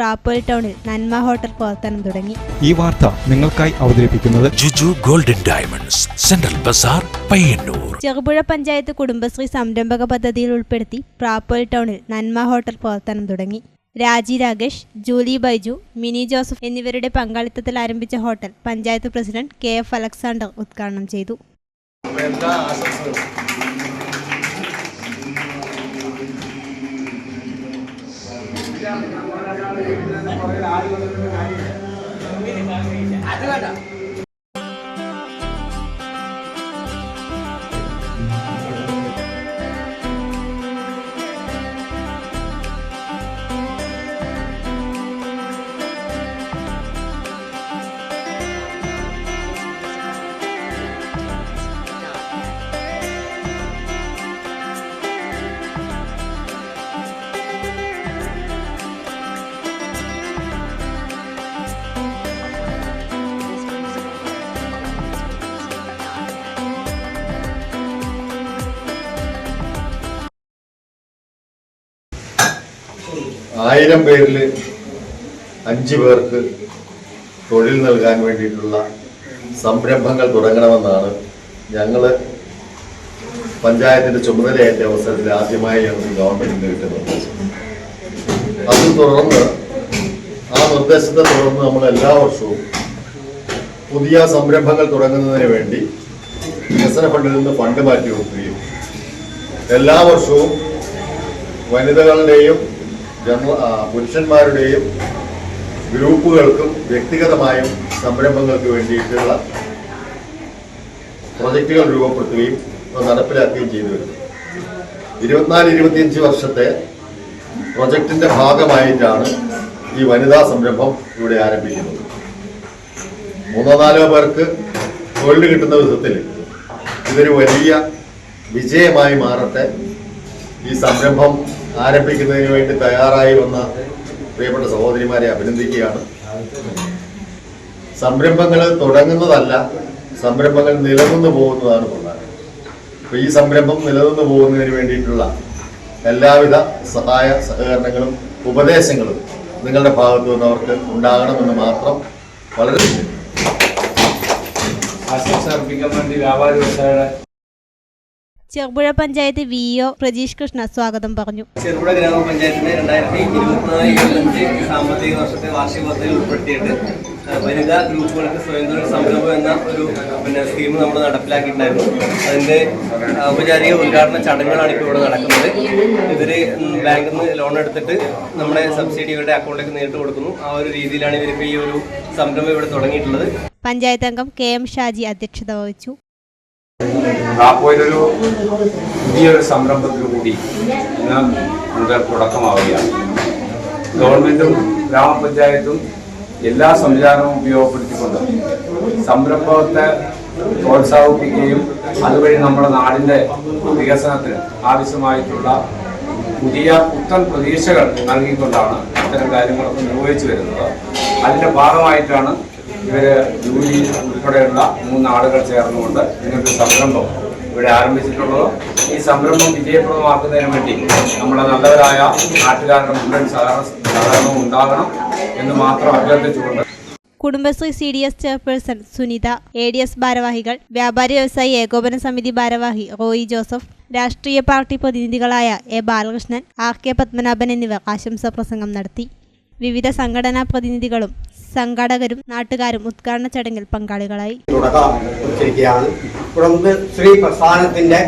പ്രാപ്പോയിൽ ടൗണിൽ നന്മ ഹോട്ടൽ പ്രവർത്തനം തുടങ്ങി. ഈ വാർത്ത നിങ്ങൾക്കായി അവതരിപ്പിക്കുന്നത് ജുജു ഗോൾഡൻ ഡയമണ്ട്സ്, സെൻട്രൽ ബസാർ, പയ്യന്നൂർ. ചെറുപുഴ പഞ്ചായത്ത് കുടുംബശ്രീ സംരംഭക പദ്ധതിയിൽ ഉൾപ്പെടുത്തി പ്രാപ്പോയിൽ ടൗണിൽ നന്മ ഹോട്ടൽ പ്രവർത്തനം തുടങ്ങി. രാജി Rakesh, Julie Baiju, mini Joseph എന്നിവരുടെ പങ്കാളിത്തത്തിൽ ആരംഭിച്ച hotel panchayat president KF Alexander ഉദ്ഘാടനം ചെയ്തു. ആയിരം പേരിൽ 5 പേർക്ക് തൊഴിൽ നൽകാൻ വേണ്ടിയിട്ടുള്ള സംരംഭങ്ങൾ തുടങ്ങണമെന്നാണ് ഞങ്ങൾ പഞ്ചായത്തിൻ്റെ ചുമതലയേറ്റ അവസരത്തിൽ ആദ്യമായി ഞങ്ങൾക്ക് ഗവൺമെൻറ്റിന് കിട്ടുന്നത്. അത് തുടർന്ന് ആ നിർദ്ദേശത്തെ തുടർന്ന് നമ്മൾ എല്ലാ വർഷവും പുതിയ സംരംഭങ്ങൾ തുടങ്ങുന്നതിന് വേണ്ടി വികസന ഫണ്ടിൽ നിന്ന് ഫണ്ട് മാറ്റി വെക്കുകയും എല്ലാ വർഷവും വനിതകളുടെയും പുരുഷന്മാരുടെയും ഗ്രൂപ്പുകൾക്കും വ്യക്തിഗതമായും സംരംഭങ്ങൾക്ക് വേണ്ടിയിട്ടുള്ള പ്രൊജക്റ്റുകൾ രൂപപ്പെടുത്തുകയും നടപ്പിലാക്കുകയും ചെയ്തു വരുന്നു. 24-25 വർഷത്തെ പ്രൊജക്റ്റിന്റെ ഭാഗമായിട്ടാണ് ഈ വനിതാ സംരംഭം ഇവിടെ ആരംഭിക്കുന്നത്. 3-4 പേർക്ക് തൊഴിൽ കിട്ടുന്ന വിധത്തിൽ ഇതൊരു വലിയ വിജയമായി മാറട്ടെ. ഈ സംരംഭം ആരംഭിക്കുന്നതിന് വേണ്ടി തയ്യാറായി വന്ന പ്രിയപ്പെട്ട സഹോദരിമാരെ അഭിനന്ദിക്കുകയാണ്. സംരംഭങ്ങൾ തുടങ്ങുന്നതല്ല, സംരംഭങ്ങൾ നിലനിന്ന് പോകുന്നതാണ് പ്രധാനം. അപ്പോൾ ഈ സംരംഭം നിലനിന്ന് പോകുന്നതിന് വേണ്ടിയിട്ടുള്ള എല്ലാവിധ സഹായ സഹകരണങ്ങളും ഉപദേശങ്ങളും നിങ്ങളുടെ ഭാഗത്തു നിന്ന് അവർക്ക് ഉണ്ടാകണമെന്ന് മാത്രം വളരെ ആശംസ അർപ്പിക്കാൻ വേണ്ടി വ്യാപാരി വ്യവസായ ചെറുപുഴ പഞ്ചായത്ത് VO പ്രജീഷ് കൃഷ്ണ സ്വാഗതം പറഞ്ഞു. ചെറുപുഴ ഗ്രാമപഞ്ചായത്തിന്റെ 2024-25 സാമ്പത്തിക വർഷത്തെ വാർഷിക പദ്ധതിയിൽ ഉൾപ്പെടുത്തിയിട്ട് വനിതാ ഗ്രൂപ്പുകൾക്ക് സ്വയം തൊഴിൽ സംരംഭം എന്ന ഒരു സ്കീം നമ്മൾ നടപ്പിലാക്കിയിട്ടുണ്ടായിരുന്നു. അതിന്റെ ഔപചാരിക ഉദ്ഘാടന ചടങ്ങുകളാണ് ഇപ്പോൾ ഇവിടെ നടക്കുന്നത്. ഇവര് ബാങ്കിൽ നിന്ന് ലോൺ എടുത്തിട്ട് നമ്മുടെ സബ്സിഡി ഇവരുടെ അക്കൗണ്ടിലേക്ക് നേരിട്ട് കൊടുക്കുന്നു. ആ ഒരു രീതിയിലാണ് ഇവരിപ്പോൾ ഈ ഒരു സംരംഭം ഇവിടെ തുടങ്ങിയിട്ടുള്ളത്. പഞ്ചായത്ത് അംഗം KM ഷാജി അധ്യക്ഷത വഹിച്ചു. പ്രാപ്പോയിലൊരു പുതിയൊരു സംരംഭത്തിനു കൂടി ഇന്ന് മുതൽ തുടക്കമാവുകയാണ്. ഗവൺമെന്റും ഗ്രാമപഞ്ചായത്തും എല്ലാ സംവിധാനവും ഉപയോഗപ്പെടുത്തിക്കൊണ്ട് സംരംഭത്തെ പ്രോത്സാഹിപ്പിക്കുകയും അതുവഴി നമ്മുടെ നാടിൻ്റെ വികസനത്തിന് ആവശ്യമായിട്ടുള്ള പുതിയ പുത്തൻ പ്രതീക്ഷകൾ നൽകിക്കൊണ്ടാണ് ഇത്തരം കാര്യങ്ങളൊക്കെ നിർവഹിച്ചു വരുന്നത്. അതിൻ്റെ ഭാഗമായിട്ടാണ് ഇവര് ജൂലി ഉൾപ്പെടെയുള്ള 3 ആളുകൾ ചേർന്നുകൊണ്ട് ഇങ്ങനൊരു സംരംഭം ഇവിടെ ആരംഭിച്ചിട്ടുള്ളത്. ഈ സംരംഭം വിജയപ്രദമാക്കുന്നതിന് വേണ്ടി നമ്മളെ നല്ലവരായ നാട്ടുകാരുടെ മുഴുവൻ സഹകരണവും ഉണ്ടാകണം എന്ന് മാത്രം അഭ്യർത്ഥിച്ചുകൊണ്ട് Kudumbashree CDS chairperson Sunitha, ADS ഭാരവാഹികൾ, വ്യാപാരി വ്യവസായി ഏകോപന സമിതി ഭാരവാഹി റോയി ജോസഫ്, രാഷ്ട്രീയ പാർട്ടി പ്രതിനിധികളായ A ബാലകൃഷ്ണൻ, RK പത്മനാഭൻ എന്നിവർ ആശംസാ പ്രസംഗം നടത്തി. വിവിധ സംഘടനാ പ്രതിനിധികളും സംഘാടകരും നാട്ടുകാരും ഉദ്ഘാടന ചടങ്ങിൽ പങ്കാളികളായി. കുടുംബശ്രീ പ്രസ്ഥാനത്തിന്റെ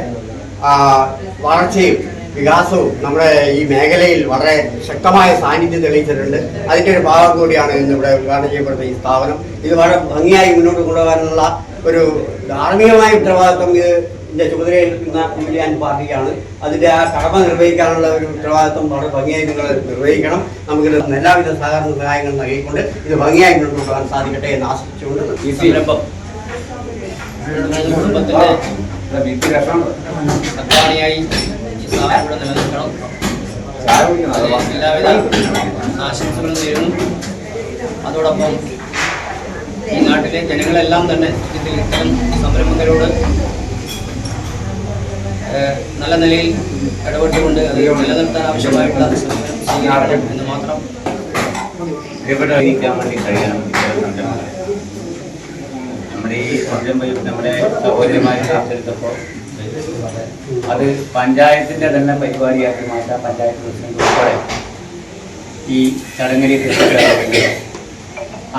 വളർച്ചയും വികാസവും നമ്മുടെ ഈ മേഖലയിൽ വളരെ ശക്തമായ സാന്നിധ്യം തെളിയിച്ചിട്ടുണ്ട്. അതിന്റെ ഒരു ഭാഗം കൂടിയാണ് ഇന്നിവിടെ ഉദ്ഘാടനം ചെയ്യപ്പെടുന്ന ഈ സ്ഥാപനം. ഇത് വളരെ ഭംഗിയായി മുന്നോട്ട് കൊണ്ടുപോകാനുള്ള ഒരു ധാർമ്മികമായ ഉത്തരവാദിത്വം ഇതിന്റെ ചുമതലയേൽക്കുന്ന യൂണിയൻ പാർട്ടിക്കാണ്. അതിന്റെ ആ കടമ നിർവഹിക്കാനുള്ള ഒരു ഉത്തരവാദിത്വം വളരെ ഭംഗിയായി നിങ്ങൾ നിർവഹിക്കണം. നമുക്ക് എല്ലാവിധ സഹകരണ സഹായങ്ങളും നൽകിക്കൊണ്ട് ഇത് ഭംഗിയായി മുന്നോട്ട് കൊണ്ടുപോകാൻ സാധിക്കട്ടെ എന്ന് ആശിച്ചുകൊണ്ട് ഈ സംരംഭം അധ്വാനിയായി നിലനിൽക്കണം. എല്ലാവിധ ആശംസകളും നേരുന്നു. അതോടൊപ്പം ഈ നാട്ടിലെ ജനങ്ങളെല്ലാം തന്നെ ഇത്തരം സംരംഭങ്ങളോട് നല്ല നിലയിൽ ഇടപെട്ടുകൊണ്ട് അത് നിലനിർത്താൻ ആവശ്യമായിട്ടുള്ള എന്ന് മാത്രം പ്രിയപ്പെട്ടവരിക്കാൻ വേണ്ടി കഴിയണം ഇത്തരം സംരംഭങ്ങൾ. നമ്മുടെ ഈ സംരംഭം നമ്മുടെ സഹോദരിമാരെ ഏറ്റെടുത്തപ്പോൾ അത് പഞ്ചായത്തിൻ്റെ തന്നെ പരിപാടിയാക്കി മാറ്റാൻ പഞ്ചായത്ത് പ്രസിഡന്റ് ഉൾപ്പെടെ ഈ ചടങ്ങിലേക്ക് എത്തിച്ചേർന്നത്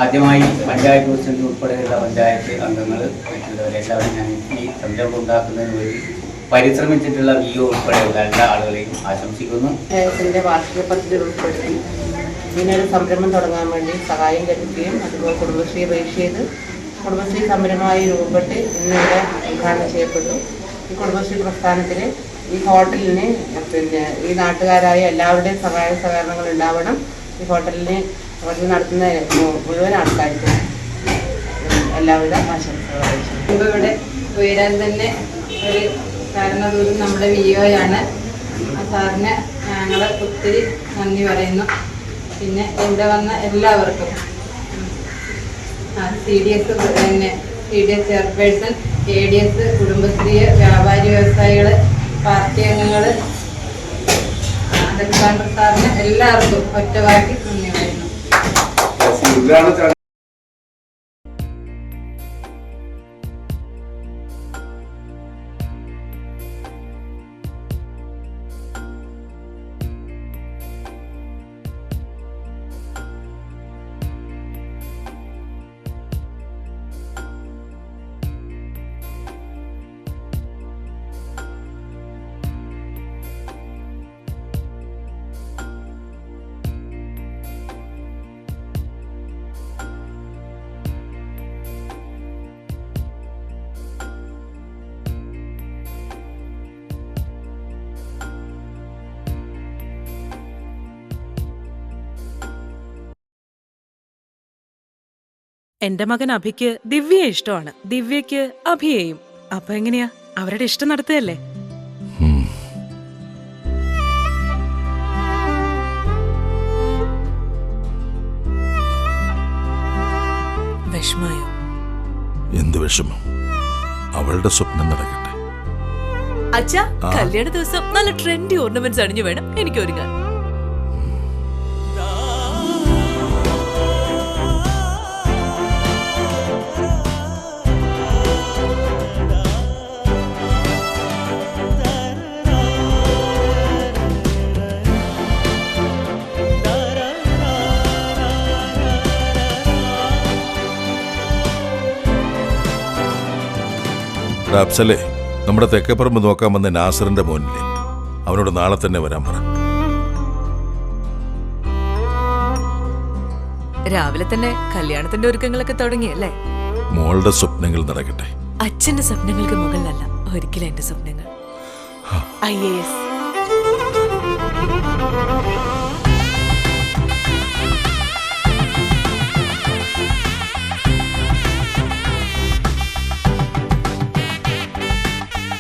ആദ്യമായി പഞ്ചായത്ത് പ്രസിഡന്റ് ഉൾപ്പെടെയുള്ള പഞ്ചായത്ത് അംഗങ്ങൾ മറ്റുള്ളവരെല്ലാവരും ഞാൻ ഈ സംരംഭം ഉണ്ടാക്കുന്നതിന് വേണ്ടി പരിശ്രമിച്ചിട്ടുള്ള വിഒ ഉൾപ്പെടെയുള്ള എല്ലാ ആളുകളെയും ആശംസിക്കുന്നു. പഞ്ചായത്തിൻ്റെ വാർഷിക പദ്ധതിയിൽ ഉൾപ്പെടുത്തി ഇങ്ങനൊരു സംരംഭം തുടങ്ങാൻ വേണ്ടി സഹായം ലഭിക്കുകയും അതുപോലെ കുടുംബശ്രീ രജിസ്റ്റർ ചെയ്ത് കുടുംബശ്രീ സംരംഭമായി രൂപപ്പെട്ട് ഇന്നിവിടെ ഉദ്ഘാടനം ചെയ്യപ്പെട്ടു. ഈ കുടുംബശ്രീ പ്രസ്ഥാനത്തിൽ ഈ ഹോട്ടലിന് ഈ നാട്ടുകാരായ എല്ലാവരുടെയും സഹായ സഹകരണങ്ങൾ ഉണ്ടാവണം. ഈ ഹോട്ടലിൽ നടത്തുന്ന മുഴുവൻ ആൾക്കാർക്കും എല്ലാവിധ ആശംസകൾ അറിയിച്ചു. ഇവിടെ ഉയരാൻ തന്നെ ഒരു കാരണദൂരം നമ്മുടെ വിഒയാണ്. ആ സാറിന് ഞങ്ങൾ ഒത്തിരി നന്ദി പറയുന്നു. പിന്നെ ഇവിടെ വന്ന എല്ലാവർക്കും CDS ചെയർപേഴ്സൺ, ADS, കുടുംബശ്രീ, വ്യാപാരി വ്യവസായികൾ, പാർട്ടി അംഗങ്ങൾ, അലക്സാണ്ടർ സാറിന് എല്ലാവർക്കും ഒറ്റവാക്കി നന്ദി പറയുന്നു. എന്റെ മകൻ അഭിക്ക് ദിവ്യയെ ഇഷ്ടമാണ്, ദിവ്യക്ക് അഭിയെയും. അപ്പൊ എങ്ങനെയാ, അവരുടെ ഇഷ്ടം നടത്തുകയല്ലേ? വിഷമായോ? എന്ത് വിഷമം? അവളുടെ സ്വപ്നം നടക്കട്ടെ. അച്ഛാ, കല്യാണ ദിവസം നല്ല ട്രെൻഡി ഓർണമെന്റ്സ് അണിഞ്ഞു വേണം എനിക്ക് ഒരുങ്ങാൻ. അഫ്സലേ, നമ്മുടെ തെക്കേപ്പറമ്പ് നോക്കാൻ വന്ന നാസറിന്റെ മോനില്ലേ, അവനോട് നാളെ തന്നെ വരാൻ പറ. രാവിലെ തന്നെ കല്യാണത്തിന്റെ ഒരുക്കങ്ങളൊക്കെ തുടങ്ങിയല്ലേ? മോളുടെ സ്വപ്നങ്ങൾ നടക്കട്ടെ. അച്ഛന്റെ സ്വപ്നങ്ങൾക്ക് മുകളിലല്ല ഒരിക്കലും എന്റെ സ്വപ്നങ്ങൾ. IAS.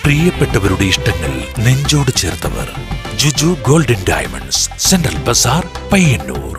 പ്രിയപ്പെട്ടവരുടെ ഇഷ്ടങ്ങൾ നെഞ്ചോട് ചേർത്തവർ. ജുജു ഗോൾഡൻ ഡയമണ്ട്സ്, സെൻട്രൽ ബസാർ, പയ്യന്നൂർ.